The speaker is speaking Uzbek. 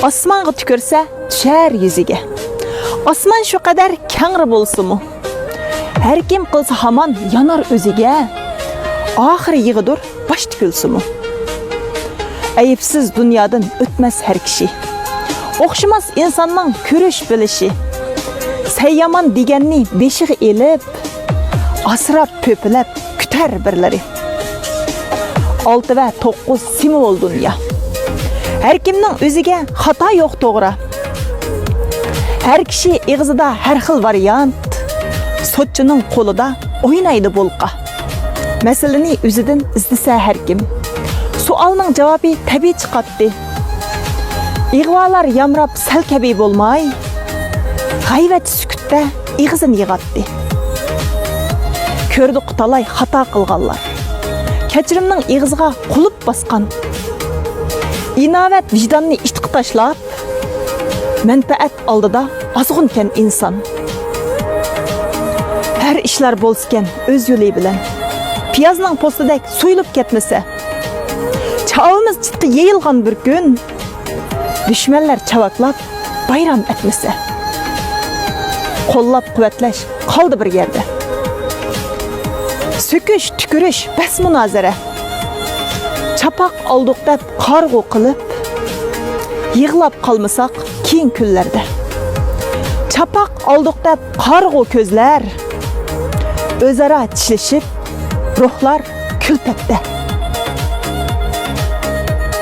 Osmonga tükürse tushar yuziga. Osmon shu qadar kangri bo'lsa-mu, har kim qilsa hamon yonar o'ziga. Oxiri yig'idur bosh tikilsa-mu. Ayıpsız dunyodan o'tmas har kishi. O'xshamas insonning ko'rish bilishi. Sayyaman deganni beshig'i elib, asrab to'plab kutar birlari. 6 va 9 simvol dunyo. Her kimning o'ziga xato yo'q, to'g'ri. Her kishi ig'zida har xil variant. Sotchining qo'lida o'ynaydi bolqa. Masalani o'zidan izdisa har kim. Sualning javobi tabiiy chiqadi. Ig'volar yamrab sal kabi bo'lmay, g'ayvat sukutda ig'zini yig'atdi. Ko'rdik talay xato qilganlar. Kechirimning ig'ziga qulub basqan. İnavet vicdanını itqi tashlab, manfaat oldida ozg'unkan inson. Har ishlar bo'lskan o'z yo'li bilan. Piyozning postidek so'yilib ketmasa, chavimiz chitti yeyilgan bir kun, dushmanlar chavaklab bayram etmasa, qo'llab quvvatlash qoldi bir yerda. Söküş, tükürüş, bas munozara. Çapak olduk deb qarg'u qilib, yig'lab qolmasak keyin kunlarda. Çapak olduk deb qarg'u ko'zlar, o'zaro tishilishib, ruhlar kulpatda.